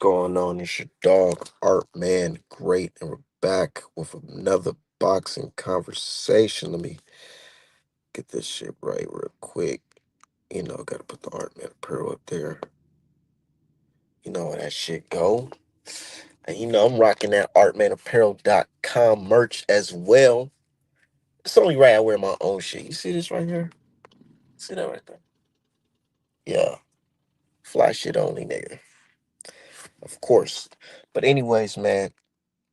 going on? It's your dog, Art Man Great, and we're back with another boxing conversation. Let me get this shit right real quick. Gotta put the Art Man Apparel up there. You know how that shit go. And I'm rocking that artmanapparel.com merch as well. It's only right I wear my own shit. You see this right here? See that right there? Yeah. Fly shit only, nigga. Of course. But anyways, man,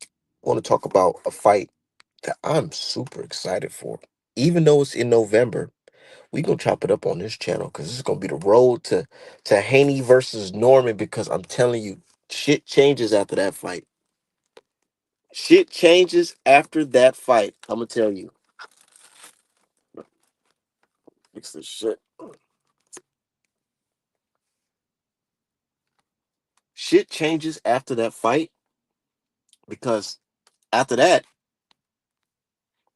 I want to talk about a fight that I'm super excited for. Even though it's in November, we gonna chop it up on this channel because this is gonna be the road to Haney versus Norman. Because I'm telling you, shit changes after that fight. Shit changes after that fight. I'm gonna tell you. Fix this shit. Shit changes after that fight because after that,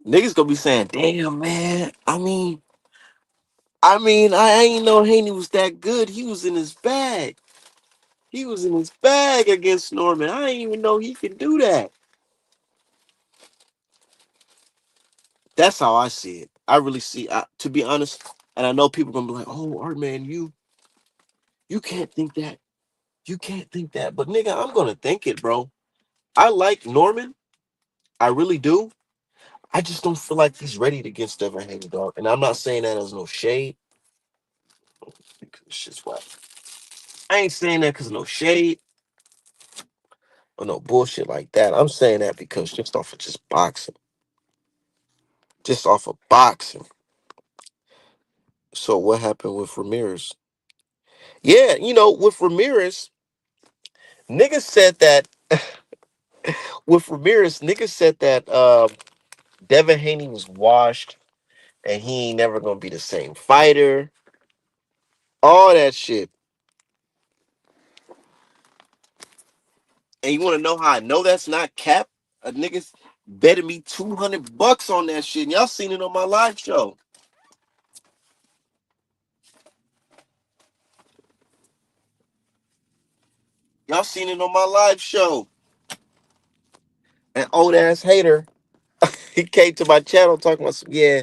niggas gonna be saying, "Damn, man. I ain't know Haney was that good. He was in his bag. He was in his bag against Norman. I didn't even know he could do that." That's how I see it. I really see. To be honest, and I know people gonna be like, "Oh, Art Man, you can't think that. You can't think that." But nigga, I'm gonna think it, bro. I like Norman. I really do. I just don't feel like he's ready to get Devin Haney, dog. And I'm not saying that as no shade. Because shit's whack. I ain't saying that because no shade or no bullshit like that. I'm saying that because just off of just boxing, just off of boxing. So what happened with Ramirez? Yeah, with Ramirez, niggas said that with Ramirez, niggas said that Devin Haney was washed and he ain't never gonna be the same fighter. All that shit. And you wanna know how I know that's not cap? A niggas betted me $200 on that shit. And y'all seen it on my live show. Y'all seen it on my live show. An old ass hater, he came to my channel talking about some, yeah,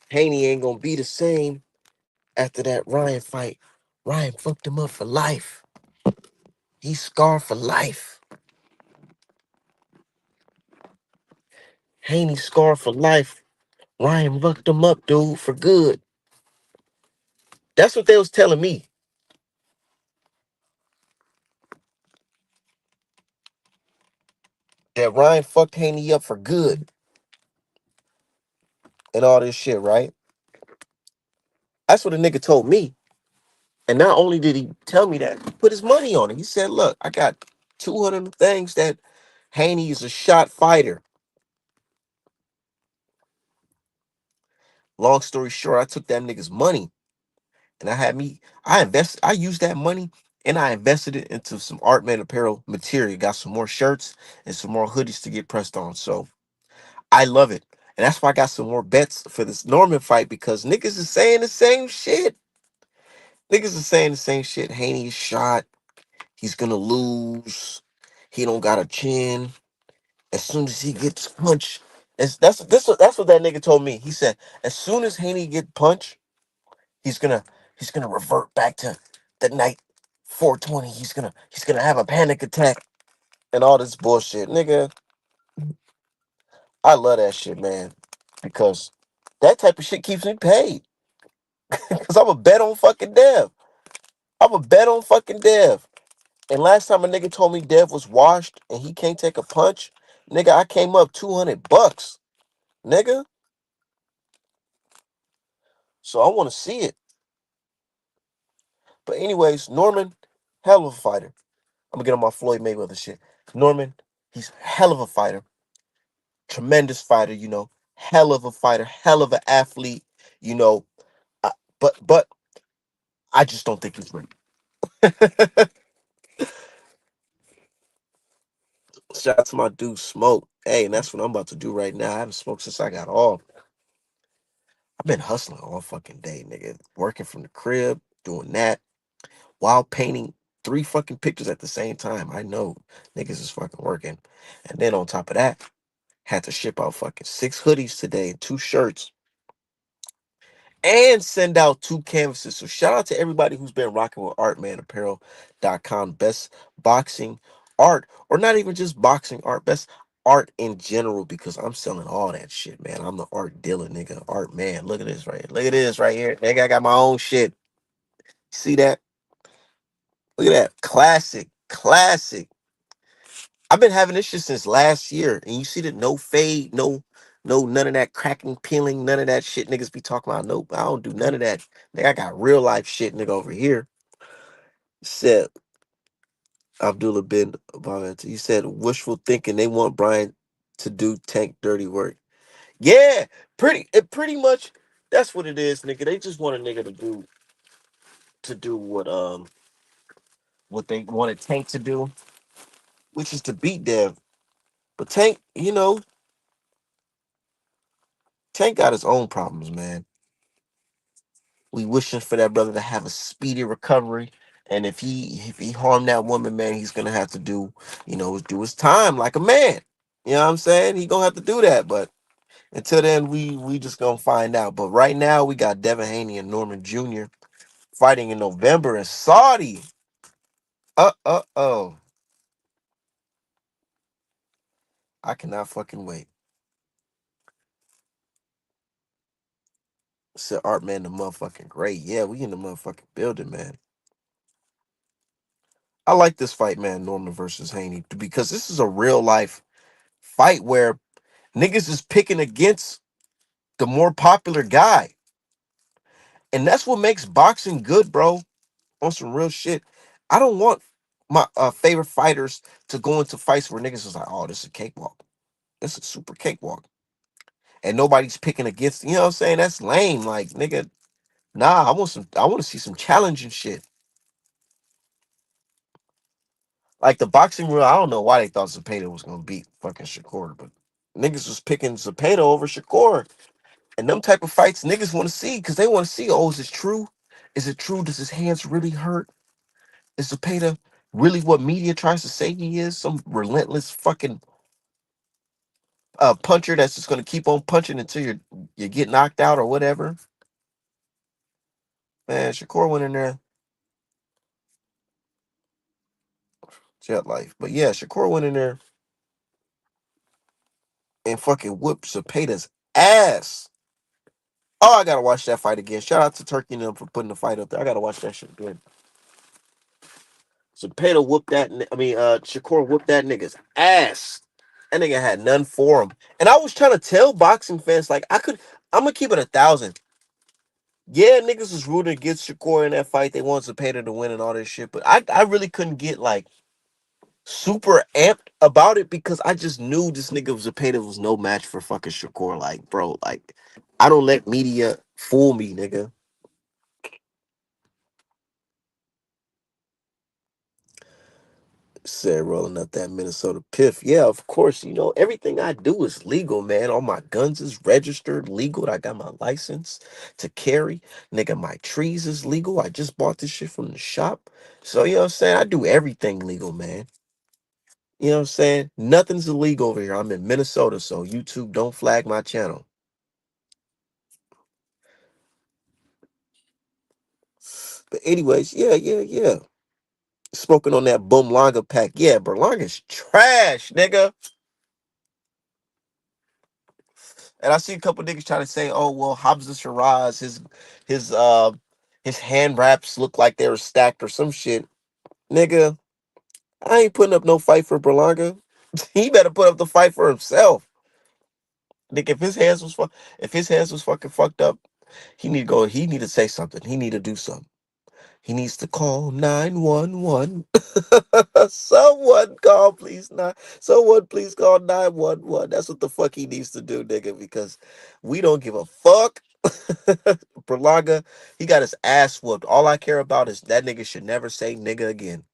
Haney ain't gonna be the same after that Ryan fight. Ryan fucked him up for life. He's scarred for life. Haney scarred for life. Ryan fucked him up, dude, for good. That's what they was telling me. That Ryan fucked Haney up for good and all this shit, right? That's what a nigga told me. And not only did he tell me that, he put his money on it. He said, look, I got 200 things that Haney is a shot fighter. Long story short, I took that nigga's money and I used that money and I invested it into some Artman apparel material. Got some more shirts and some more hoodies to get pressed on. So I love it. And that's why I got some more bets for this Norman fight because niggas is saying the same shit. Niggas is saying the same shit. Haney is shot. He's gonna lose. He don't got a chin. As soon as he gets punched, that's what that nigga told me. He said, as soon as Haney get punched, he's gonna he's gonna revert back to the night 420. He's gonna have a panic attack and all this bullshit. Nigga, I love that shit, man. Because that type of shit keeps me paid. Cause I'm a bet on fucking Dev. I'm a bet on fucking Dev. And last time a nigga told me Dev was washed and he can't take a punch, nigga, I came up $200. Nigga. So I want to see it. But anyways, Norman, hell of a fighter. I'm gonna get on my Floyd Mayweather shit. Norman, he's hell of a fighter. Tremendous fighter, hell of a fighter, hell of an athlete, you know. I, but I just don't think he's ready. Shout out to my dude Smoke. Hey, and that's what I'm about to do right now. I haven't smoked since I got off. I've been hustling all fucking day, nigga. Working from the crib, doing that while painting three fucking pictures at the same time. I know niggas is fucking working. And then on top of that, had to ship out fucking 6 hoodies today and 2 shirts and send out 2 canvases. So shout out to everybody who's been rocking with artmanapparel.com. Best boxing art, or not even just boxing art, best art in general, because I'm selling all that shit, man. I'm the art dealer, nigga. Art man. Look at this right here. Look at this right here. Nigga, I got my own shit. See that? Look at that. Classic. Classic. I've been having this shit since last year. And you see that no fade, none of that cracking, peeling, none of that shit niggas be talking about. Nope, I don't do none of that. Nigga, I got real life shit, nigga, over here. Said Abdullah bin about he said wishful thinking they want Brian to do Tank dirty work. Yeah, pretty much that's what it is, nigga. They just want a nigga to do what they wanted Tank to do, which is to beat Dev. But Tank, Tank got his own problems, man. We wishing for that brother to have a speedy recovery. And if he harmed that woman, man, he's gonna have to do his time like a man. You know what I'm saying? He gonna have to do that. But until then, we just gonna find out. But right now, we got Devin Haney and Norman Jr. fighting in November in Saudi. Oh. I cannot fucking wait. Said Art Man the motherfucking great. Yeah, we in the motherfucking building, man. I like this fight, man, Norman versus Haney, because this is a real life fight where niggas is picking against the more popular guy. And that's what makes boxing good, bro. On some real shit. I don't want my favorite fighters to go into fights where niggas is like, oh, this is a cakewalk. This is a super cakewalk. And nobody's picking against, you know what I'm saying? That's lame. Like, nigga, nah, I want to see some challenging shit. Like the boxing rule, I don't know why they thought Zepeda was gonna beat fucking Shakur, but niggas was picking Zepeda over Shakur. And them type of fights niggas want to see because they want to see, oh, is it true? Is it true? Does his hands really hurt? Is Zepeda really what media tries to say he is? Some relentless fucking puncher that's just gonna keep on punching until you get knocked out or whatever. Man, Shakur went in there, jet life. But yeah, Shakur went in there and fucking whooped Zepeda's ass. Oh, I gotta watch that fight again. Shout out to Turkey and them for putting the fight up there. I gotta watch that shit again. Zepeda whooped Shakur whooped that nigga's ass. That nigga had none for him. And I was trying to tell boxing fans, like, I'm gonna keep it 1,000. Yeah, niggas was rooting against Shakur in that fight. They wanted Zepeda to win and all this shit. But I really couldn't get like super amped about it because I just knew this nigga Zepeda was no match for fucking Shakur. Like, bro, like, I don't let media fool me, nigga. Said rolling up that Minnesota piff. Yeah, of course. Everything I do is legal, man. All my guns is registered legal. I got my license to carry. Nigga, my trees is legal. I just bought this shit from the shop. So, you know what I'm saying? I do everything legal, man. You know what I'm saying? Nothing's illegal over here. I'm in Minnesota, so YouTube don't flag my channel. But anyways, yeah. Smoking on that Bumlanga pack. Yeah, Berlanga's trash, nigga. And I see a couple niggas trying to say, "Oh well, Hamza Shiraz, his hand wraps look like they were stacked or some shit." Nigga, I ain't putting up no fight for Berlanga. He better put up the fight for himself. Nigga, if his hands was fucking fucked up, he need to go. He need to say something. He need to do something. He needs to call 911. Someone call, please. Someone please call 911. That's what the fuck he needs to do, nigga, because we don't give a fuck. Berlanga, he got his ass whooped. All I care about is that nigga should never say nigga again.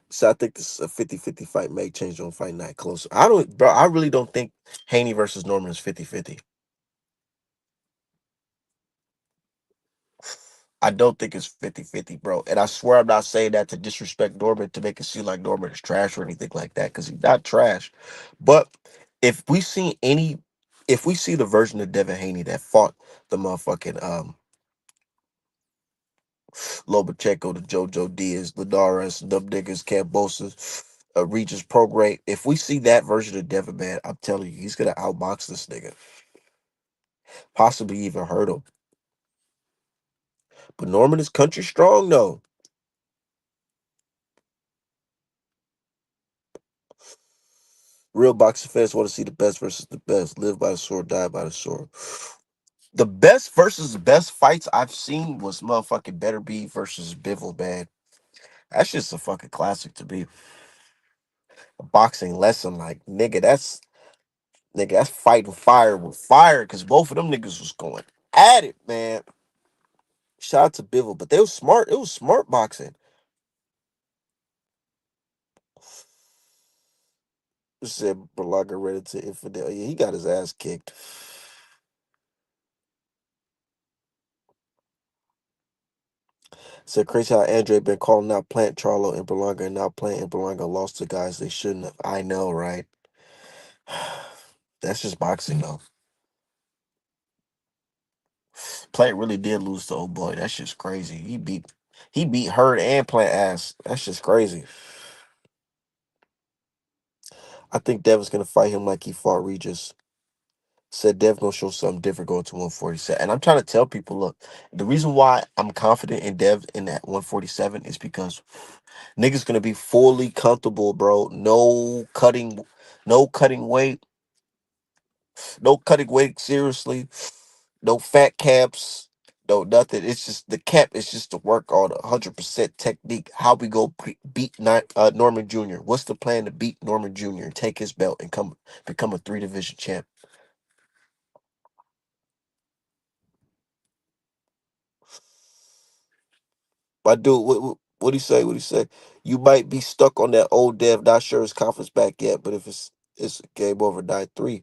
So I think this is a 50-50 fight may change on fight night closer. I really don't think Haney versus Norman is 50-50. I don't think it's 50-50, bro. And I swear I'm not saying that to disrespect Norman to make it seem like Norman is trash or anything like that, because he's not trash. But if we see any, if we see the version of Devin Haney that fought the motherfucking Lomachenko, the JoJo Diaz, Linares, them niggas, Cambosa, Regis Prograde, if we see that version of Devin, man, I'm telling you, he's gonna outbox this nigga, possibly even hurt him. But Norman is country strong though. Real boxing fans want to see the best versus the best. Live by the sword, die by the sword. The best versus the best fights I've seen was motherfucking Better Be versus Bivol, man. That's just a fucking classic to me. A boxing lesson, like nigga, that's fighting fire with fire, because both of them niggas was going at it, man. Shout out to Bivol, but they was smart. It was smart boxing. Said Berlanga ready to infidel. Yeah, he got his ass kicked. Said crazy how Andre been calling out Plant Charlo and Berlanga, and now Plant and Berlanga lost to guys they shouldn't have. I know, right? That's just boxing though. Plant really did lose to old boy. That's just crazy. He beat Hurd and Plant ass. That's just crazy. I think Devin's gonna fight him like he fought Regis. Said Dev gonna show something different going to 147. And I'm trying to tell people, look, the reason why I'm confident in Dev in that 147 is because niggas gonna be fully comfortable, bro. No cutting weight, no cutting weight seriously, no fat caps, no nothing. It's just the cap is just to work on 100% technique. How we go beat Norman Jr. What's the plan to beat Norman Jr. and take his belt and come become a 3 division champ? My dude, what he say? What he say? You might be stuck on that old Dev. Not sure his confidence back yet, but if it's game over 9-3.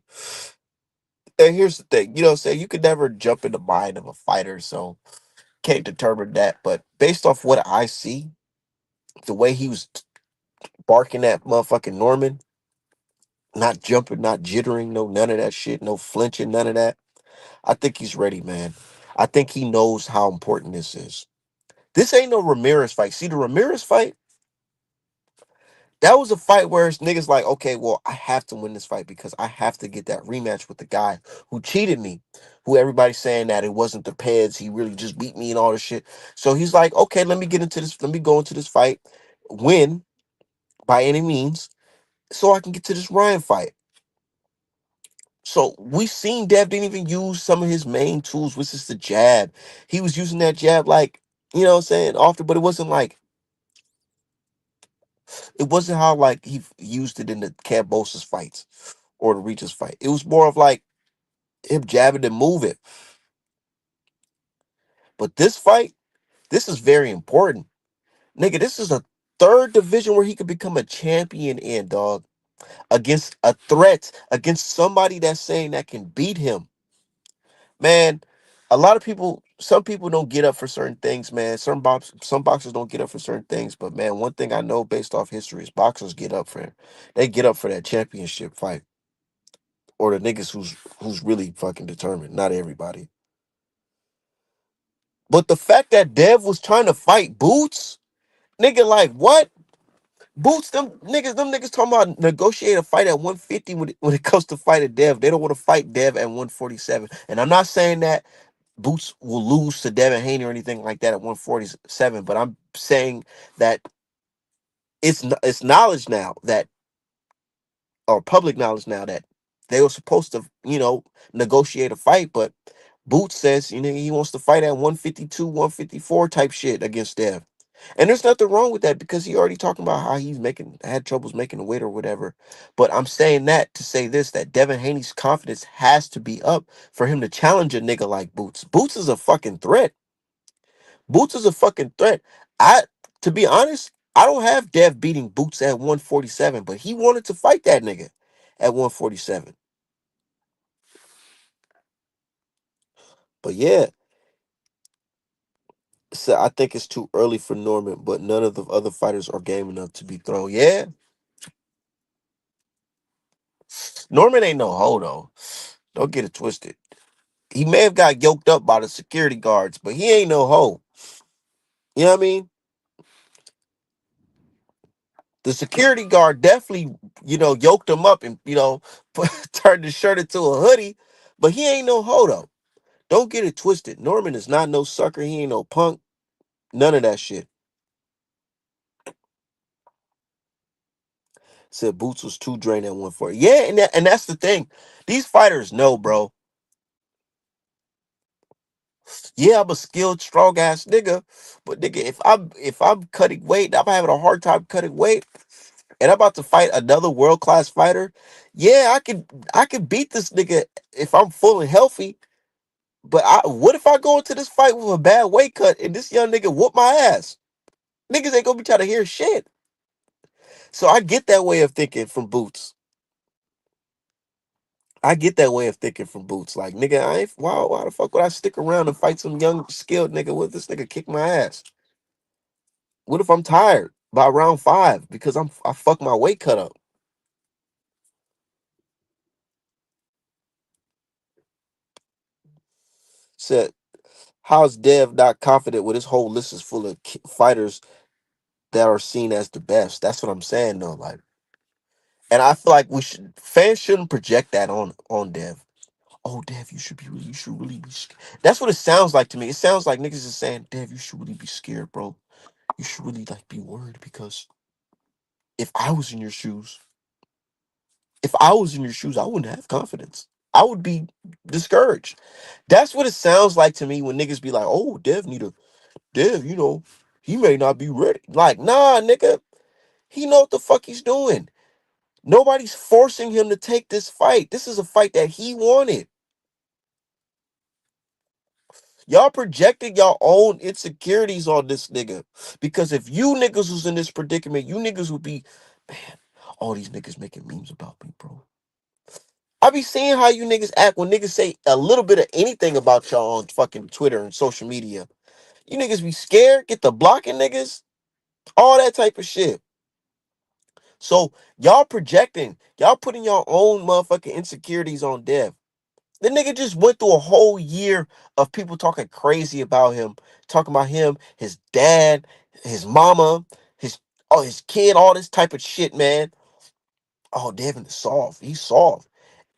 And here's the thing, you know what I'm saying? You could never jump in the mind of a fighter, so can't determine that. But based off what I see, the way he was barking at motherfucking Norman, not jumping, not jittering, no none of that shit, no flinching, none of that. I think he's ready, man. I think he knows how important this is. This ain't no Ramirez fight. See, the Ramirez fight, that was a fight where it's niggas like, okay, well, I have to win this fight because I have to get that rematch with the guy who cheated me, who everybody's saying that it wasn't the pads, he really just beat me and all this shit. So he's like, okay, let me get into this, let me go into this fight, win by any means, so I can get to this Ryan fight. So we seen Dev didn't even use some of his main tools, which is the jab. He was using that jab like, you know what I'm saying, often, but it wasn't how like he used it in the Cambosis fights or the Regis fight. It was more of like him jabbing and moving. But this fight, this is very important. Nigga, this is a 3rd division where he could become a champion in, dog. Against a threat, against somebody that's saying that can beat him. Man, a lot of people, some people don't get up for certain things, man. Some boxers don't get up for certain things. But man, one thing I know based off history is boxers get up for, they get up for that championship fight. Or the niggas who's really fucking determined. Not everybody. But the fact that Dev was trying to fight Boots, nigga, like what? Boots, them niggas talking about negotiate a fight at 150 when it comes to fighting Dev. They don't want to fight Dev at 147. And I'm not saying that Boots will lose to Devin Haney or anything like that at 147, but I'm saying that it's knowledge now that, or public knowledge now, that they were supposed to, negotiate a fight, but Boots says, he wants to fight at 152, 154 type shit against Dev. And there's nothing wrong with that because he already talking about how he's had troubles making the weight or whatever. But I'm saying that to say this, that Devin Haney's confidence has to be up for him to challenge a nigga like Boots. Boots is a fucking threat. Boots is a fucking threat. I To be honest, I don't have Dev beating Boots at 147, but he wanted to fight that nigga at 147. But yeah, So I think it's too early for Norman, but none of the other fighters are game enough to be thrown. Yeah, Norman ain't no hoe though. Don't get it twisted. He may have got yoked up by the security guards, but he ain't no hoe. You know what I mean? The security guard definitely, yoked him up and, turned his shirt into a hoodie, but he ain't no hoe though. Don't get it twisted. Norman is not no sucker. He ain't no punk. None of that shit. Said Boots was too drained at 140. Yeah, and that's the thing. These fighters know, bro. Yeah, I'm a skilled, strong ass nigga, but nigga, if I'm cutting weight, I'm having a hard time cutting weight, and I'm about to fight another world class fighter. Yeah, I can beat this nigga if I'm full and healthy. But what if I go into this fight with a bad weight cut and this young nigga whoop my ass? Niggas ain't gonna be trying to hear shit. So I get that way of thinking from Boots. I get that way of thinking from Boots. Like, nigga, I ain't why the fuck would I stick around and fight some young skilled nigga with this nigga kick my ass? What if I'm tired by round 5 because I fuck my weight cut up? Said, how's Dev not confident with his whole list is full of fighters that are seen as the best? That's what I'm saying though. Like, and I feel like fans shouldn't project that on Dev. Oh, Dev, you should really be. That's what it sounds like to me. It sounds like niggas is saying, Dev, you should really be scared, bro. You should really like be worried because if I was in your shoes, if I was in your shoes, I wouldn't have confidence. I would be discouraged. That's what it sounds like to me when niggas be like, "Oh, Dev, he may not be ready." Like, nah, nigga, he know what the fuck he's doing. Nobody's forcing him to take this fight. This is a fight that he wanted. Y'all projected y'all own insecurities on this nigga. Because if you niggas was in this predicament, you niggas would be, man, all these niggas making memes about me, bro. I be seeing how you niggas act when niggas say a little bit of anything about y'all on fucking Twitter and social media. You niggas be scared, get the blocking niggas, all that type of shit. So y'all projecting, y'all putting your own motherfucking insecurities on Dev. The nigga just went through a whole year of people talking crazy about him, talking about him, his dad, his mama, his kid, all this type of shit, man. Oh, Devin is soft. He's soft.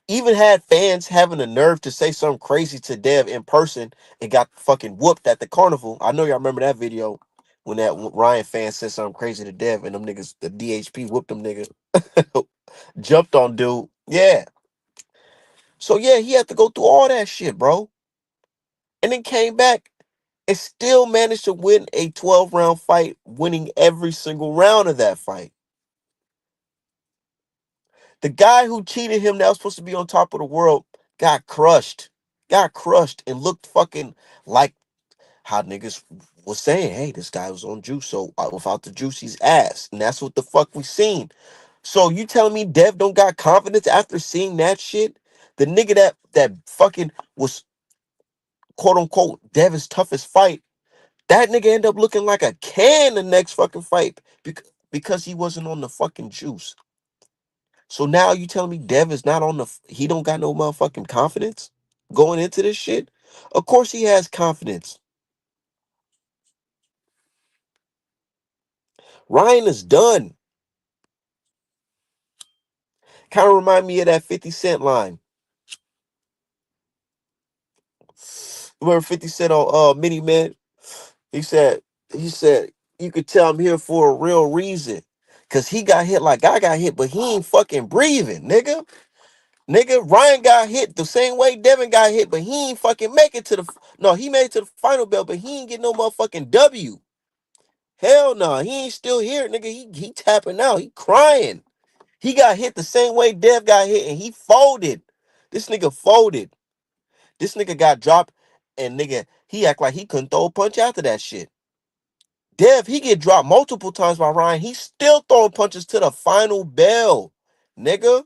Even had fans having the nerve to say something crazy to Dev in person and got fucking whooped at the carnival. I know y'all remember that video when that Ryan fan said something crazy to Dev and them niggas, the DHP whooped them niggas, jumped on dude. Yeah. So yeah, he had to go through all that shit, bro. And then came back and still managed to win a 12-round fight, winning every single round of that fight. The guy who cheated him that was supposed to be on top of the world got crushed. Got crushed and looked fucking like how niggas was saying, hey, this guy was on juice, so without the juice, he's ass. And that's what the fuck we seen. So you telling me Dev don't got confidence after seeing that shit? The nigga that fucking was quote unquote Dev's toughest fight, that nigga end up looking like a can the next fucking fight because he wasn't on the fucking juice. So now you telling me Dev is not on he don't got no motherfucking confidence going into this shit? Of course he has confidence. Ryan is done. Kind of remind me of that 50 Cent line. Remember 50 Cent on Mini Man? He said, he said, you could tell I'm here for a real reason. Cause he got hit like I got hit, but he ain't fucking breathing, nigga. Nigga, Ryan got hit the same way Devin got hit, but he ain't fucking make it to no, he made it to the final bell, but he ain't get no motherfucking W. Hell no, he ain't still here, nigga. He tapping out, he crying. He got hit the same way Dev got hit, and he folded. This nigga folded. This nigga got dropped, and nigga, he act like he couldn't throw a punch after that shit. Dev, he get dropped multiple times by Ryan. He's still throwing punches to the final bell, nigga.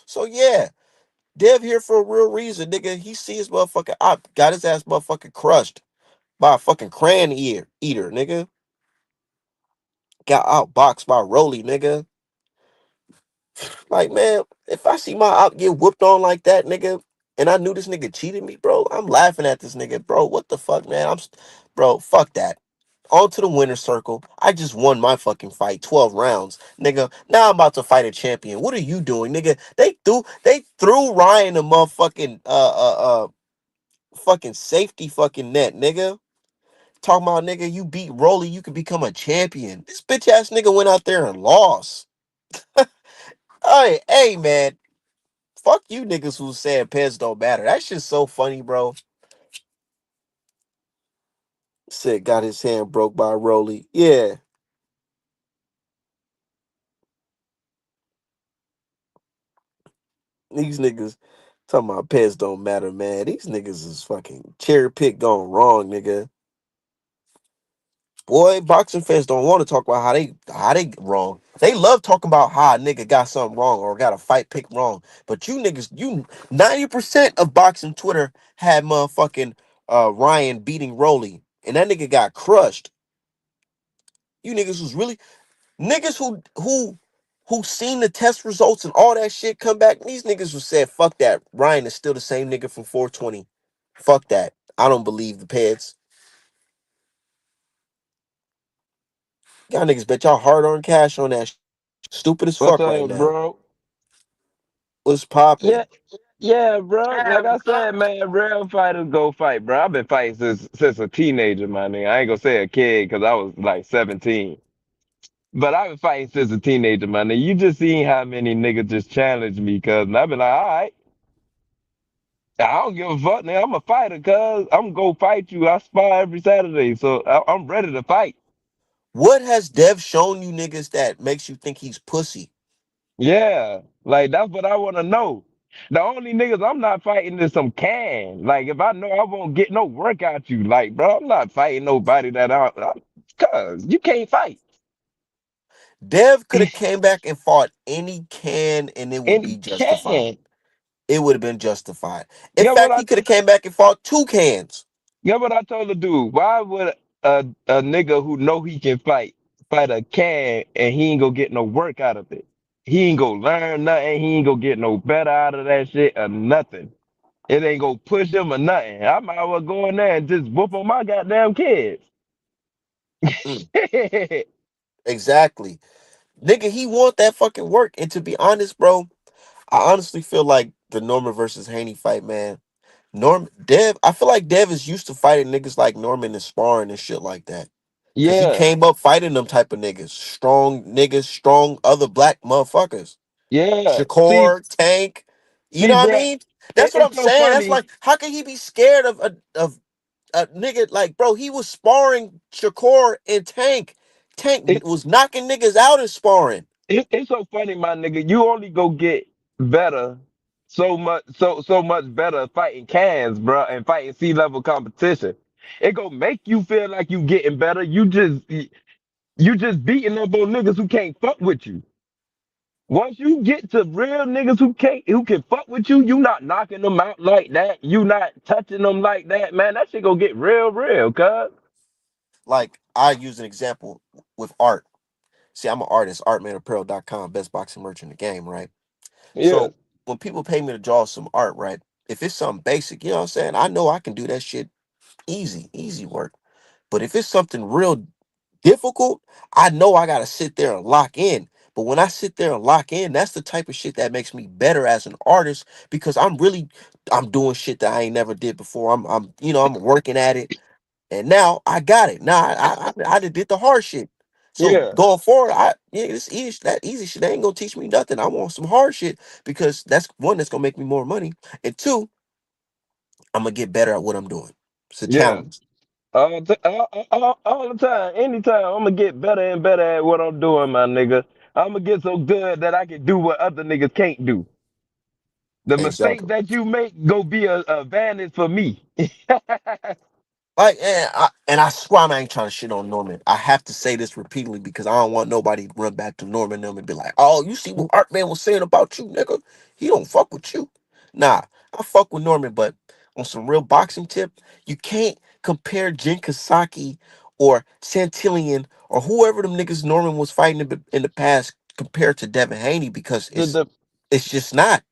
So yeah, Dev here for a real reason, nigga. He see his motherfucking op, got his ass motherfucking crushed. by a fucking eater, nigga. Got outboxed by Rolly, nigga. Like, man, if I see my op get whooped on like that, nigga, and I knew this nigga cheated me, bro, I'm laughing at this nigga, bro. What the fuck, man? Bro, fuck that. On to the winner's circle. I just won my fucking fight, 12 rounds, nigga. Now I'm about to fight a champion. What are you doing, nigga? They threw Ryan the motherfucking fucking safety fucking net, nigga. Talking about, nigga, you beat Rolly, you could become a champion. This bitch ass nigga went out there and lost. Hey, man. Fuck you niggas who said pets don't matter. That shit's so funny, bro. Said got his hand broke by Rolly. Yeah, these niggas talking about pets don't matter, man. These niggas is fucking cherry pick gone wrong, nigga. Boy, boxing fans don't want to talk about how they wrong. They love talking about how a nigga got something wrong or got a fight pick wrong. But you niggas, you 90% of boxing Twitter had motherfucking Ryan beating Rolly. And that nigga got crushed. You niggas was really niggas who seen the test results and all that shit come back. These niggas who said, fuck that. Ryan is still the same nigga from 420. Fuck that. I don't believe the peds. Y'all niggas bet y'all hard on cash on that. Stupid as What's fuck right up, now. bro? What's popping? Yeah, yeah, bro. Like I said, man, real fighters go fight, bro. I've been fighting since a teenager, my nigga. I ain't gonna say a kid because I was like 17. But I've been fighting since a teenager, my nigga. You just seen how many niggas just challenged me, cuz. And I've been like, all right, I don't give a fuck, nigga. I'm a fighter, cuz. I'm gonna go fight you. I spar every Saturday, so I'm ready to fight. What has Dev shown you niggas that makes you think he's pussy? Yeah, like that's what I want to know. The only niggas I'm not fighting is some can. Like if I know I won't get no work out you, like bro, I'm not fighting nobody cause you can't fight. Dev could have came back and fought any can and it would And be he justified. can. It would have been justified. In Get what fact, I he could have came back and fought two cans. get what I told the dude. Why would a nigga who know he can fight a can and he ain't gonna get no work out of it? He ain't gonna learn nothing. He ain't gonna get no better out of that shit or nothing. It ain't gonna push him or nothing. I might as well go in there and just whoop on my goddamn kids. Mm, exactly. Nigga, he want that fucking work. And to be honest, bro, I honestly feel like the Norman versus Haney fight, man. I feel like Dev is used to fighting niggas like Norman and sparring and shit like that. Cause he Yeah, came up fighting them type of niggas, strong other black motherfuckers. yeah. Shakur, Tank, you See, know what I bro, mean? That's what I'm it's so saying. That's funny. like, how can he be scared of a nigga like, bro? He was sparring Shakur and Tank. It, Tank was knocking niggas out in sparring. it's so funny, my nigga. You only go get better so much better fighting cans, bro, and fighting C-level competition. It go make you feel like you getting better. You just beating up on niggas who can't fuck with you. Once you get to real niggas who can fuck with you, you not knocking them out like that. You not touching them like that, man. That shit gonna get real, cuz. Like, I use an example with art. See, I'm an artist, artmanapparel.com, best boxing merch in the game, right? Yeah, So when people pay me to draw some art, right? If it's something basic, you know what I'm saying? I know I can do that shit easy work. But if it's something real difficult, I know I gotta sit there and lock in. But when I sit there and lock in, that's the type of shit that makes me better as an artist because I'm doing shit that I ain't never did before. I'm working at it, and now I got it. Now I did the hard shit. So yeah, going forward, this easy that easy shit ain't gonna teach me nothing. I want some hard shit because that's one that's gonna make me more money, and two, I'm gonna get better at what I'm doing. It's a yeah. challenge. All the time, anytime, I'm gonna get better and better at what I'm doing, my nigga. I'm gonna get so good that I can do what other niggas can't do. The mistakes Exactly. that you make go be a advantage for me. Like, and I swear I ain't trying to shit on Norman. I have to say this repeatedly because I don't want nobody to run back to Norman and them and be like, "Oh, you see what Art Man was saying about you, nigga? He don't fuck with you." Nah, I fuck with Norman, but on some real boxing tip, you can't compare Jin Kasaki or Santillion or whoever them niggas Norman was fighting in the past compared to Devin Haney because The, the, it's just not.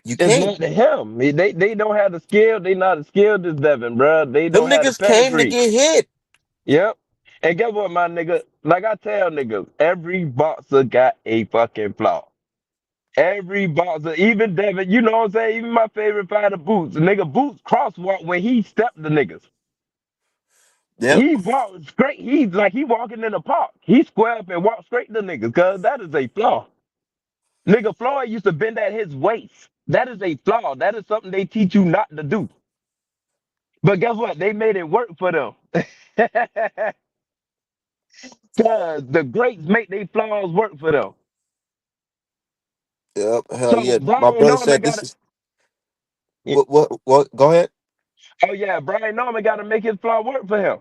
You it's can't. not to him. They don't have the skill. They not as skilled as Devin, bro. They Them don't have the niggas came to pedigree. get hit. Yep. And guess what, my nigga? Like I tell niggas, every boxer got a fucking flaw. Every boxer, even Devin, you know what I'm saying? Even my favorite fighter, Boots. Nigga, Boots crosswalk when he stepped the niggas. Yep. He walked straight. He's like he walking in the park. He square up and walk straight to niggas, cause that is a flaw. Nigga, Floyd used to bend at his waist. That is a flaw. That is something they teach you not to do. But guess what? They made it work for them. Cause the greats make their flaws work for them. Yep. Hell So yeah. My Brian brother Norman said got this to. is what go ahead. Oh yeah, Brian Norman got to make his flaw work for him.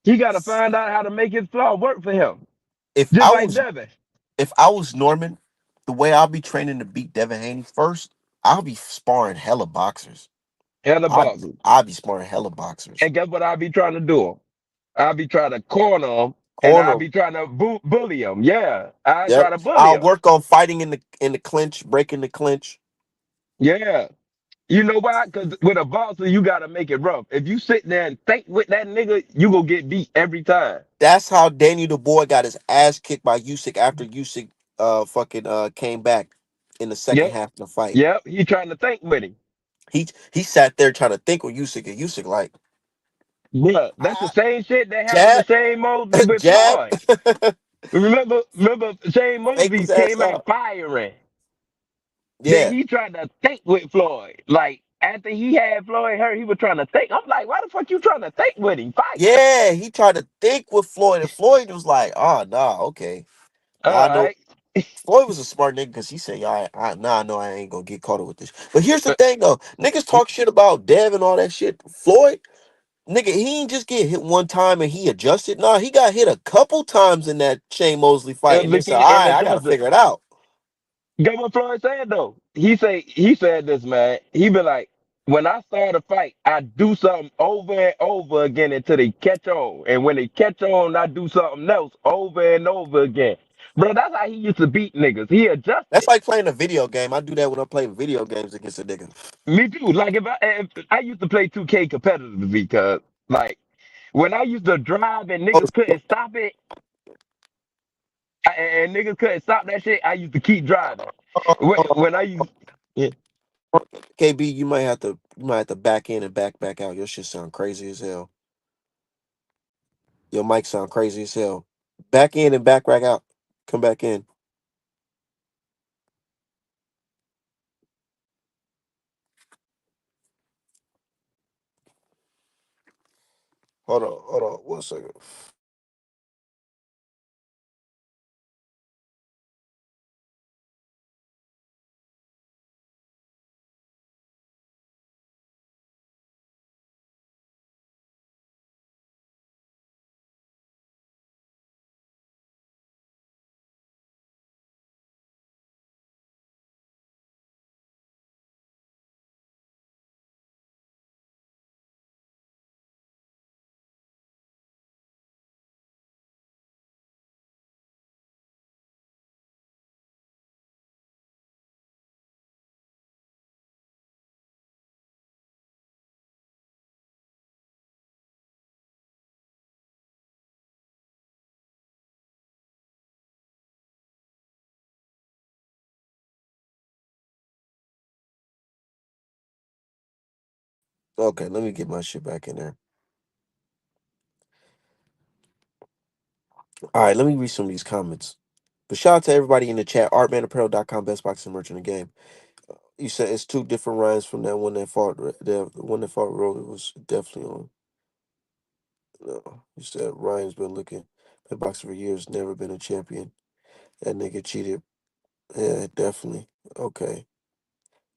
He got to find out how to make his flaw work for him. If Just I like was Devin, if I was Norman, the way I'll be training to beat Devin Haney first, I'll be sparring hella boxers. and the I boxers. I'll be sparring hella boxers. And guess what I be trying to do? I be trying to corner him, and I Corner 'em. be trying to bully him. Yeah, I try Yep. to bully I'll him. work on fighting in the clinch, breaking the clinch. Yeah. You know why? Because with a boxer, you got to make it rough. If you sit there and think with that nigga, you going to get beat every time. That's how Daniel the Boy got his ass kicked by Usyk after Usyk fucking came back in the second Yep. half of the fight. Yep. He trying to think with him. He sat there trying to think with Usyk, and Usyk like Bruh, that's the ah, same shit that happened to jab, Shane Mosley with jab, Floyd. Remember Shane fake Mosley his ass came out. out firing. Then Yeah, he tried to think with Floyd. Like, after he had Floyd hurt, he was trying to think. I'm like, why the fuck you trying to think with him? Fight. yeah. He tried to think with Floyd, and Floyd was like, "Oh, nah, okay, All nah, I know." right. Floyd was a smart nigga because he said, "Yeah, nah, I know I ain't gonna get caught up with this." But here's the thing, though, niggas talk shit about Dev and all that shit. Floyd, nigga, he ain't just get hit one time and he adjusted. Nah, he got hit a couple times in that Shane Mosley fight, and they said, "All And right, I gotta adjusted. figure it out." Get what Floyd said though. He said this, man. He be like, when I start a fight, I do something over and over again until they catch on. And when they catch on, I do something else over and over again. Bro, that's how he used to beat niggas. He That's adjusted. like playing a video game. I do that when I'm playing video games against a nigga. Me too. Like if I used to play 2K competitively because like when I used to drive and niggas couldn't stop it, and niggas couldn't stop that shit, I used to keep driving. When I used yeah. KB, you might have to back in and back out. Your shit sound crazy as hell. Your mic sound crazy as hell. Back in and back out. Come back in. Hold on, 1 second. Okay, let me get my shit back in there. All right, let me read some of these comments. But shout out to everybody in the chat. Artmanapparel.com, best boxing merch in the game. You said it's two different Ryans from that one that fought. The one that fought Road was definitely on. No, you said Ryan's been looking at boxing for years, never been a champion. That nigga cheated. Yeah, definitely. Okay.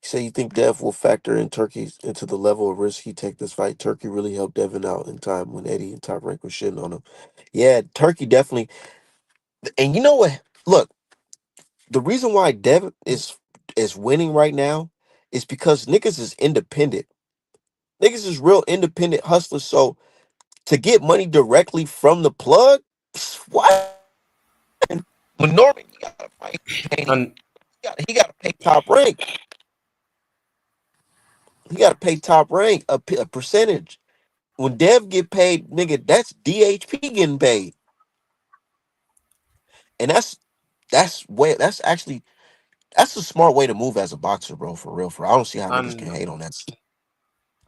You say you think Dev will factor in Turkey into the level of risk he take this fight. Turkey really helped Devin out in time when Eddie and Top Rank was shitting on him. Yeah, Turkey definitely. And you know what? Look, the reason why Devin is winning right now is because niggas is independent. Niggas is real independent hustlers. So to get money directly from the plug, what? When Norman, you gotta fight Haney. And He gotta pay top rank. He gotta pay top rank a percentage. When Dev get paid, nigga, that's DHP getting paid, and that's actually that's a smart way to move as a boxer, bro. For real, I don't see how niggas can and hate on that.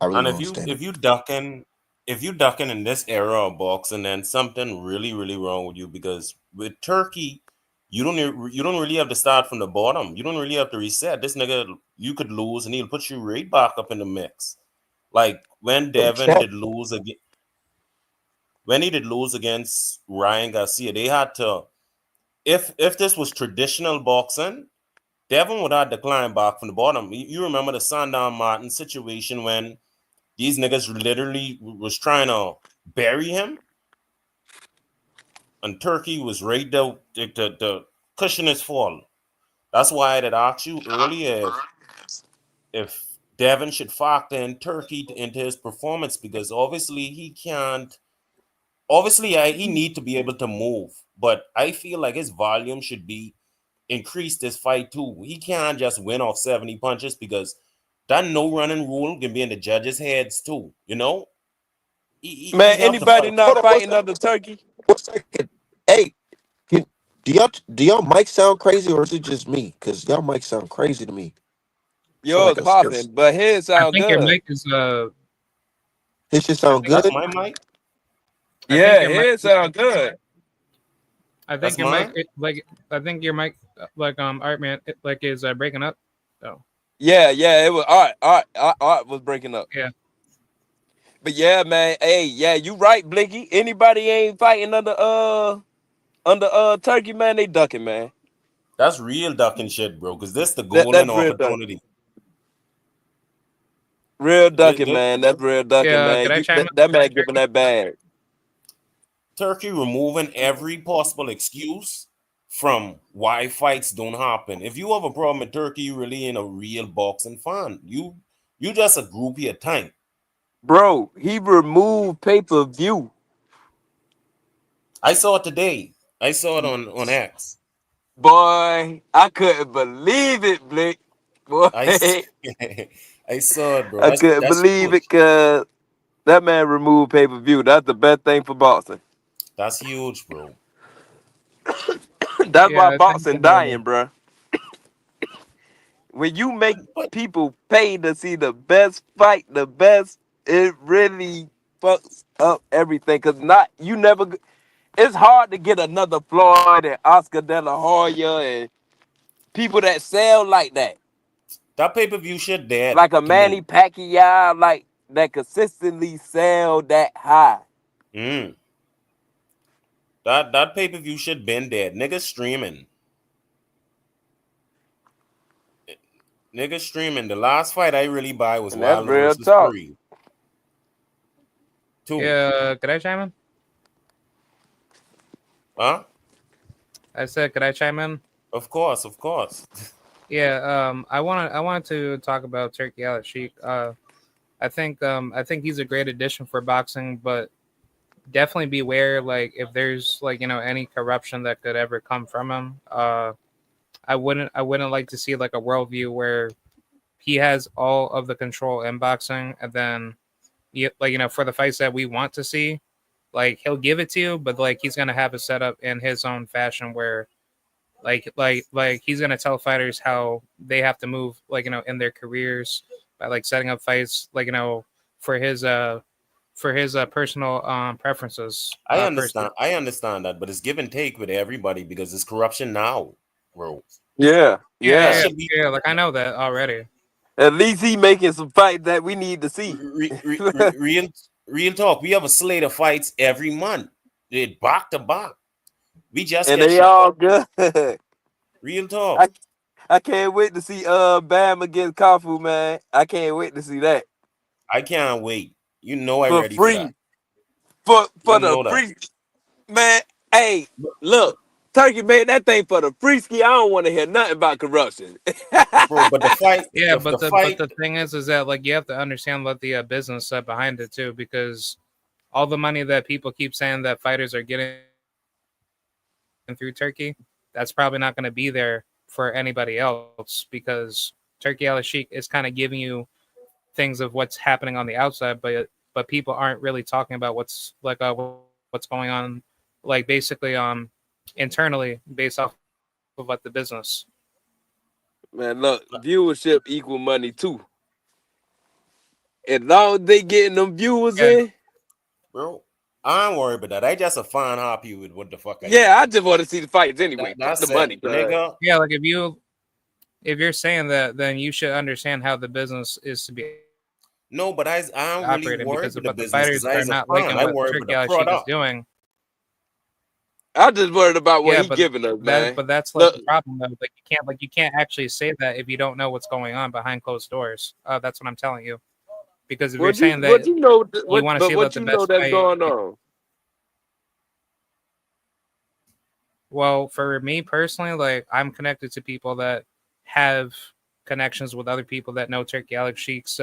I really and don't if you understand it. if you ducking if you ducking in this era of boxing, then something really wrong with you, because with Turkey, you don't really have to start from the bottom. You don't really have to reset. This nigga, you could lose and he'll put you right back up in the mix. Like when Devin Exactly. did lose again, when he did lose against Ryan Garcia, they had to, if this was traditional boxing, Devin would have declined back from the bottom. You remember the Sandan Martin situation when these niggas literally was trying to bury him, and Turkey was right there to cushion his fall. That's why I had asked you earlier if Devin should factor in Turkey into his performance, because obviously he can't. Obviously, he need to be able to move, but I feel like his volume should be increased this fight too. He can't just win off 70 punches, because that no running rule can be in the judges' heads too. You know, he Man, have to anybody fight. Hold not on one fighting second. under Turkey? 1 second. Hey, can, do y'all mic sound crazy or is it just me? Cause y'all mic sound crazy to me. Sound like Yours popping, but his I sound think your good. mic is his shit I sound think That's good. my mic. I think Yeah, your mic his sound good. I That's think your mic mine. like I think your mic like Art Man like is breaking up. So Yeah, it was art was breaking up. yeah. But yeah, man, hey, yeah, you right, Blinky. Anybody ain't fighting under Turkey, man, they ducking, man. That's real ducking shit, bro. Because this the That's golden real ducking. opportunity. Real Th- ducking, th- man. That's real ducking, Yeah, man. could I chime That in? man giving that bag. Turkey removing every possible excuse from why fights don't happen. If you have a problem with Turkey, you really ain't a real boxing fan. You just a groupie of time. Bro, he removed pay-per-view. I saw it today. I saw it on X. Boy, I couldn't believe it, Blink. Boy, I s- I I saw it, bro. couldn't That's believe it huge. because that man removed pay-per-view. That's the best thing for boxing. That's huge, bro. That's why Yeah, I think boxing dying, bro. When you make But people pay to see the best fight, the best, it really fucks up everything. Cause not you never. It's hard to get another Floyd and Oscar De La Hoya and people that sell like that, that pay-per-view shit dead like a to me. Manny Pacquiao, like that consistently sell that high. Mm. That pay-per-view shit been dead. Niggas streaming. Niggas streaming. The last fight I really buy was And that's Wilder real versus talk. Fury. Two. yeah, could I chime in? Huh? I said could I chime in? Of course, of course. Yeah, I wanted to talk about Turkey Al Sheik. I think he's a great addition for boxing, but definitely beware like if there's like any corruption that could ever come from him. I wouldn't like to see like a worldview where he has all of the control in boxing, and then like for the fights that we want to see, like he'll give it to you, but like he's gonna have it set up in his own fashion where like he's gonna tell fighters how they have to move like in their careers by like setting up fights like for his personal preferences personally. I understand that, but it's give and take with everybody because it's corruption now, bro. Yeah, Yeah, That yeah. yeah, should be yeah. Like I know that already. At least he making some fights that we need to see. real talk. We have a slate of fights every month. It back to back. We just And get they shot. all good. Real talk. I I can't wait to see Bam against Kafu, man. I can't wait to see that I can't wait. You know I'm for ready for that. free. For You the know that. free, man. Hey, look. Turkey made that thing for the free ski. I don't want to hear nothing about corruption. bro. But the fight, Yeah, the but the fight, thing is that like you have to understand what the business behind it too, because all the money that people keep saying that fighters are getting through Turkey, that's probably not going to be there for anybody else because Turkey Al Sheikh is kind of giving you things of what's happening on the outside, but people aren't really talking about what's going on, like basically internally based off of what the business. Man, look, viewership equal money too. As long as they getting them Yeah, viewers in, bro. I ain't worried about that. I just a fine happy with what the fuck I yeah, get. I just want to see the fights anyway. Fuck the That's it, money, cuz. nigga. yeah, like if you're saying that, then you should understand how the business is to be operating because No, but but the I don't fighters really are worry not about the liking business what because I is a Turkey Al fan. Sheikh I is worry about the doing. product. I just worried about Yeah, what he but giving us, man. that's like Look, the problem though. Like you can't actually say that if you don't know what's going on behind closed doors. That's what I'm telling you. Because if you're saying that what you know, you want to see about what the you know best that's fight, going on. well, for me personally, like I'm connected to people that have connections with other people that know Turkey Alex Sheik's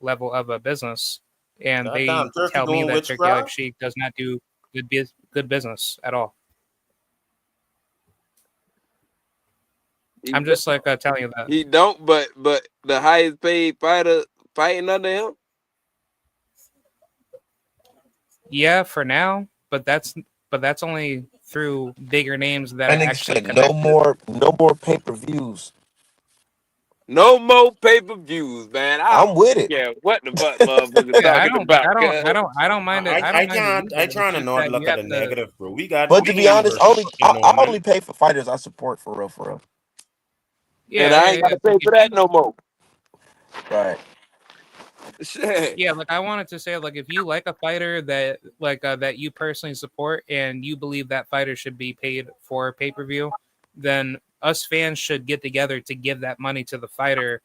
level of a business, and Goddamn, they Turkey tell me doing that Turkey Alex witchcraft. Sheik does not do good business at all. He I'm just like telling you that. he don't, but the highest paid fighter fighting under him. Yeah, for now, but that's only through bigger names that That are nigga actually said no connected. more, no more pay-per-views. No more pay per views, man. I I'm don't with it. care what the fuck motherfucker Yeah, talking about, cuz. I don't mind it. I I don't mind it can't. I either. It's trying to just not that look you at have the to. negative, bro. We got But to be Wayne honest, versus fucking I Norman. only pay for fighters I support for real, for real. And Yeah, I yeah, ain't yeah. gotta Like pay if for that you, no more. Right. Shit. yeah, like I wanted to say, like if you like a fighter that that you personally support and you believe that fighter should be paid for pay per view, then us fans should get together to give that money to the fighter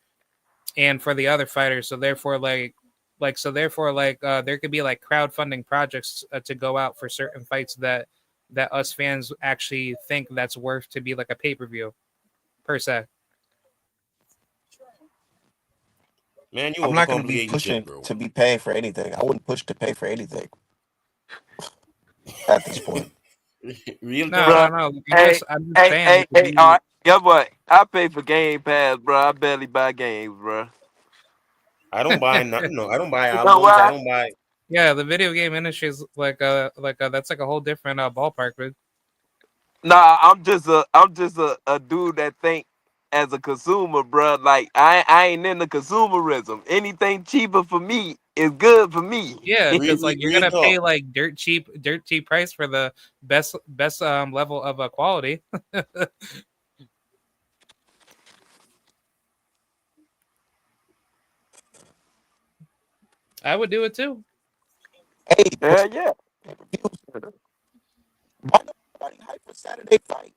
and for the other fighters. So therefore, there could be like crowdfunding projects to go out for certain fights that us fans actually think that's worth to be like a pay per view per se. Man, you I'm not gonna be overcomplicating shit, pushing bro. to be paying for anything. I wouldn't push to pay for anything at this point. Real No, talk. no, Bruh. no. Hey, I'm just saying, like, if hey, all you, right. Guess what? I pay for Game Pass, bro. I barely buy games, bro. I don't buy nothing. No, I don't buy You know albums. I why? don't buy. yeah, the video game industry is that's like a whole different ballpark, but Nah, I'm just a dude that think as a consumer, bro. Like I ain't into consumerism. Anything cheaper for me is good for me. yeah, because like you're Real gonna pay talk. like dirt cheap price for the best level of quality. I would do it too. Hey, but Yeah, yeah. pay-per-views, why nobody hype for Saturday fight?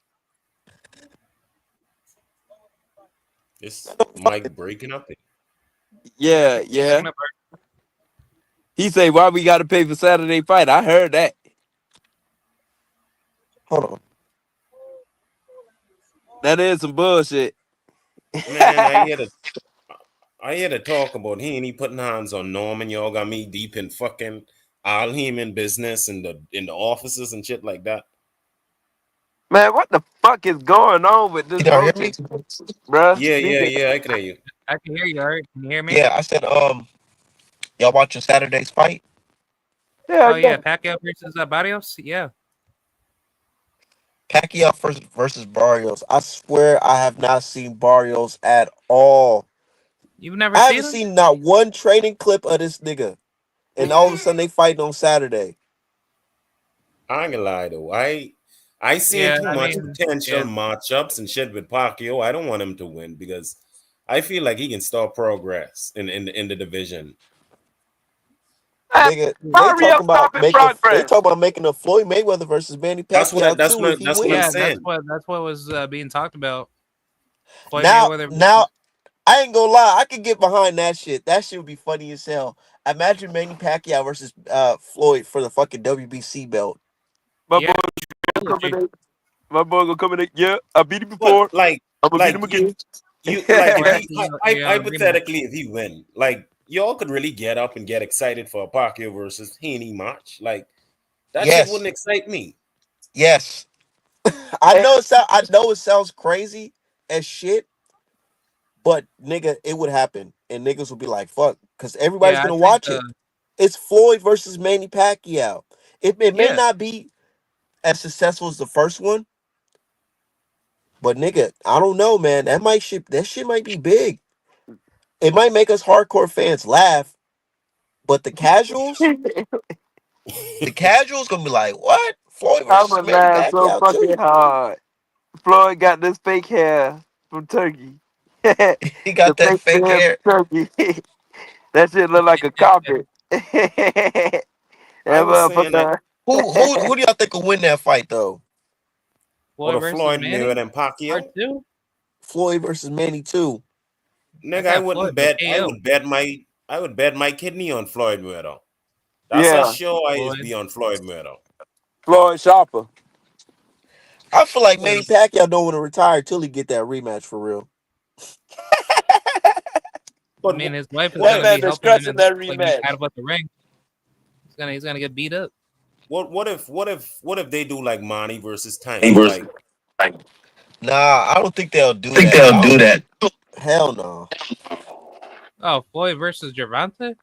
This I know mic fight. breaking up. Yeah, You're yeah. breaking up. He say, "Why we got to pay for Saturday fight?" I heard that. Hold on. That is some bullshit. Man, I hear the talk about he putting hands on Norman. Y'all got me deep in fucking all him in business in the offices and shit like that. Man, what the fuck is going on with this Can y'all hear me? rotation, bruh? Yeah. I can hear you. I can hear you. All right, can you hear me? Yeah, I said, y'all watching Saturday's fight? Yeah, Oh yeah. yeah, Pacquiao versus Barrios. Yeah, Pacquiao versus Barrios. I swear I have not seen Barrios at all. you've never I haven't seen him? seen not one training clip of this nigga. And all of a sudden they fighting on Saturday. I ain't gonna lie though. I seen Yeah, too I much mean, potential yeah. matchups and shit with Pacquiao. I don't want him to win because I feel like he can start progress in the division. Man, Nigga, Mario stopping they progress. talking about making a Floyd Mayweather versus Manny Pacquiao too if he That's what I'm Yeah, wins. saying. that's what was being talked about. Floyd Now Mayweather now versus. I ain't gonna lie, I could get behind that shit. That shit would be funny as hell. Imagine Manny Pacquiao versus Floyd for the fucking WBC belt. My boy Yeah, trilogy. coming in. My boy gonna come in. Yeah, I beat him But before. I'm gonna beat him you again. you like Or if has he a rematch. hypothetically if he win, like y'all could really get up and get excited for a Pacquiao versus Haney match. Like that shit Yes, wouldn't excite me. yes. I know it sounds crazy as shit, but nigga, it would happen, and niggas would be like, "Fuck," because everybody's Yeah, I gonna think watch it. It's Floyd versus Manny Pacquiao. It may yeah. not be as successful as the first one, but nigga, I don't know, man. That shit might be big. It might make us hardcore fans laugh, but the casuals gonna be like, "What? Floyd I'm versus gonna Manny laugh so Pacquiao fucking too?" hard. Floyd got this fake hair from Turkey. The He got that fake fake hair hair. from Turkey. That shit look like a carpet. That I was saying that motherfucker. Who do y'all think will win that fight though? for Floyd the versus Floyd Manny, Mayweather and part Pacquiao, two. Floyd versus Manny too. I nigga, I got Floyd wouldn't by bet. KO. I would bet my kidney on Floyd Mayweather. That's a Yeah, sure I is Floyd. be on Floyd Mayweather. Floyd Sharper. I feel like Floyd. Manny Pacquiao don't want to retire till he get that rematch for real. I But mean, his wife is That gonna man be is helping him stretching in that like he's rematch. out of the ring. He's gonna get beat up. what if they do like Monty versus Tank? Like Nah, I don't think they'll do Think that. they'll I do don't. that. Hell no. Oh, Floyd versus Gervonta.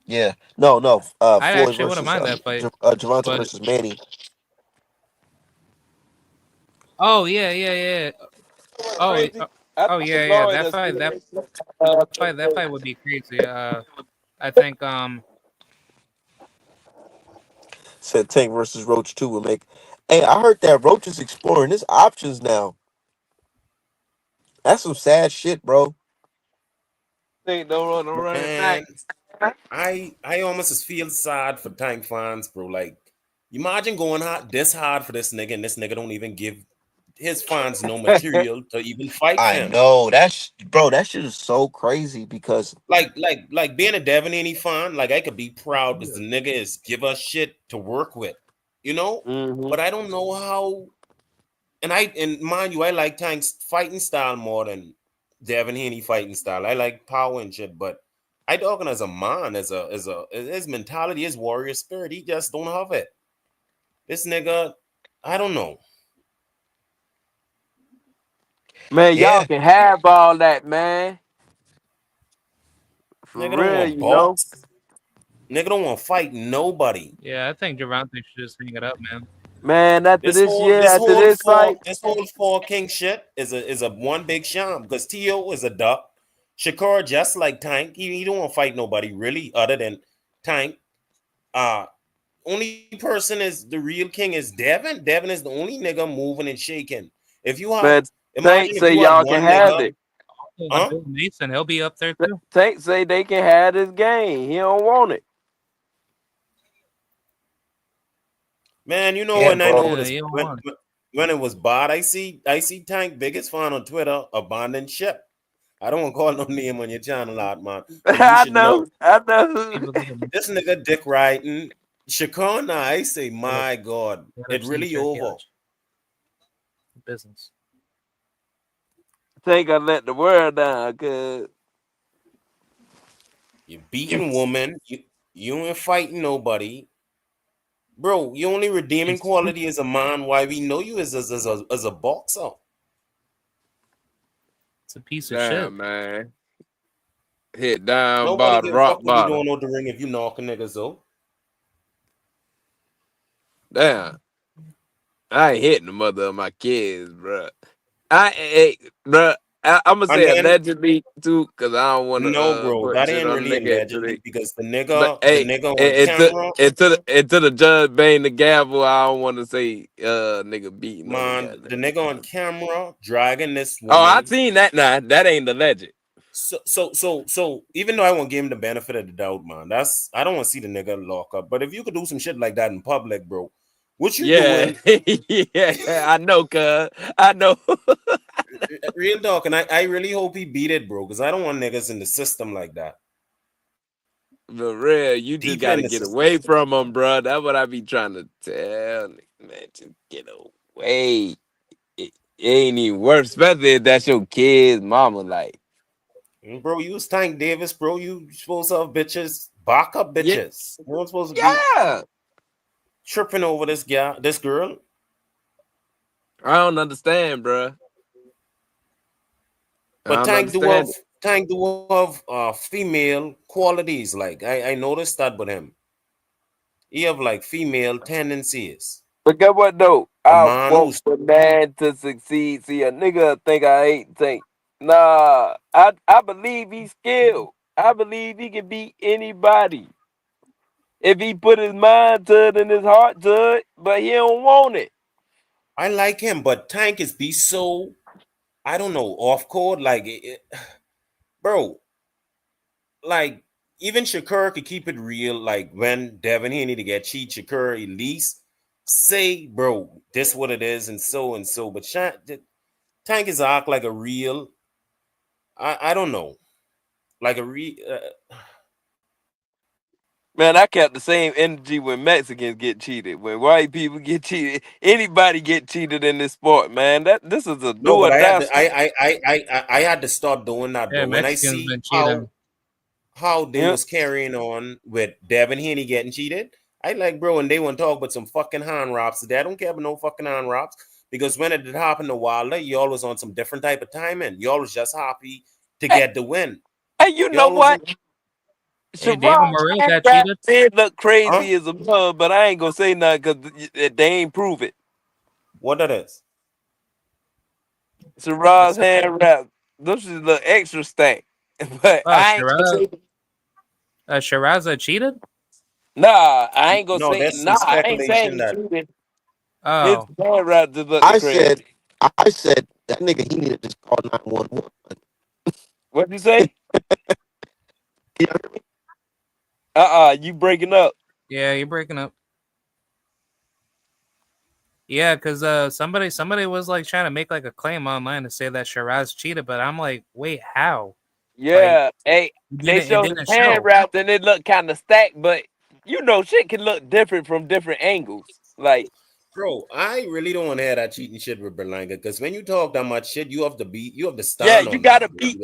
Yeah, no, no. I Floyd actually wouldn't versus mind that fight, Javante but versus Manny. oh yeah, yeah, yeah. Oh, Crazy. I oh think it's yeah, yeah. Floyd That that's fight, uh, that fight would be crazy. I think Said Tank versus Roach 2 will make. Hey, I heard that Roach is exploring his options now. That's some sad shit, bro. think don't run it back. man, I almost just feel sad for Tank fans, bro. Like imagine going hard this hard for this nigga, and this nigga don't even give his fans no material to even fight for I him. know bro. That shit is so crazy because Like being a Devin Haney fan, like I could be proud because the nigga is give us shit to work with, you know. Mm-hmm. But I don't know how. And mind you, I like Tank's fighting style more than Devin Haney fighting style. I like power and shit, but I talking as a man, as a his mentality, his warrior spirit. He just don't have it. This nigga, I don't know. Man, y'all yeah, can have all that, man. For Nigga don't real, want you know. box. Nigga don't want to fight nobody. yeah, I think Gervonta should just hang it up, man. Man, after This this whole year, this after whole this four fight, this whole four king shit is a one big sham because Tio is a duck. Shakur just like Tank. He don't want to fight nobody really other than Tank. Uh only person is the real king is Devin. Devin is the only nigga moving and shaking. If you had but imagine Tank if say you had y'all can one have nigga, it. Also, huh? Bill Mason, he'll be up there too. Tank say they can have this game. He don't want it. Man, you know yeah, when I bro. Yeah, noticed he don't want it. when it was bad, I see Tank biggest fan on Twitter abandoned ship. I don't want to call no name on your channel out, man, but you I should know. know. I know. People leave him. This nigga dick riding Shakona, I say, Philip, my God, let him it see really Turkey over. Hodge business. Tank gonna let the world down, cause You beating woman, you ain't fighting nobody, bro. Your only redeeming It's quality as a man. Why we know you is as a boxer. it's a piece of shit. damn man. Hit down Nobody bottom, give a rock fuck what you bottom. doing out the ring if you knocking niggas though. Damn. I ain't hitting the mother of my kids, bro. Hey, bro. I'm gonna And say then allegedly too, cause I don't want to no, bro, put that shit ain't on the really nigga today. allegedly because the But nigga, the hey, nigga on camera, into the judge bang the gavel. I don't want to say nigga beating on the man, goddamn. the nigga on camera dragging this Oh, I woman. seen that now. That ain't alleged. So even though I won't give him the benefit of the doubt, man, that's I don't want to see the nigga lock up. But if you could do some shit like that in public, bro, what you Yeah, doing? yeah, I know, cuz I know. Real talk, and I really hope he beat it, bro, because I don't want niggas in the system like that. For real, you just got defend to the get system. away from them, bro. That's what I be trying to tell niggas, man. Just get away. It ain't even worse, especially if that's your kid's mama. Like, Bro, you was Tank Davis, bro. You supposed to have bitches, backup yeah, bitches. You weren't supposed to be yeah. tripping over this guy, this girl. I don't understand, bro. I But don't understand it. Tank do have female qualities. Like I noticed that with him. He have like female tendencies. But get what though? A I man want who's the man to succeed. See, a nigga think I ain't think. Nah, I believe he's skilled. I believe he can beat anybody if he put his mind to it and his heart to it. But he don't want it. I like him, but Tank is be so I don't know off court. Like bro, like even Shakur could keep it real. Like when Devin Haney to get cheat, Shakur at least say, bro, this what it is, and so and so. But Tank is act like a real. I don't know, like a real. Man, I kept the same energy when Mexicans get cheated, when white people get cheated, anybody get cheated in this sport, man. This is a No, do or but I had die to, sport. I had to start doing that, Yeah, bro. When I Mexicans see been cheating. how they Yeah. was carrying on with Devin Haney getting cheated, I like, bro, and they want to talk about some fucking hand wraps today. I don't care about no fucking hand wraps because when it did happen to Wilder, y'all was on some different type of timing. Y'all was just happy to Hey, get the win. hey, you know Y'all was what? in, Hey, David Sherrod Morrell got Handcraft cheated. did look huh? crazy as a mug, but I ain't gonna say nothing because they ain't prove it. What that is? Sherrod's What's that? hand wrap. This is the extra stank. But I ain't gonna Shiraz, say Shiraza cheated. nah, I ain't gonna No, say there's some nah, I ain't saying speculation he that cheated. His Oh, hand wrap just looked I crazy. said, I said that nigga he needed to just call 911. What'd you say? You know what I mean? You breaking up. yeah, you're breaking up. Yeah, because somebody was like trying to make like a claim online to say that Shiraz cheated, but I'm like, wait, how? Like, Yeah. Hey, they it showed his didn't hand show. wrapped and it looked kind of stacked, but you know, shit can look different from different angles. Like, bro, I really don't want to hear that cheating shit with Berlanga because when you talk that much shit, you have to yeah, stand you on that, gotta bro. beat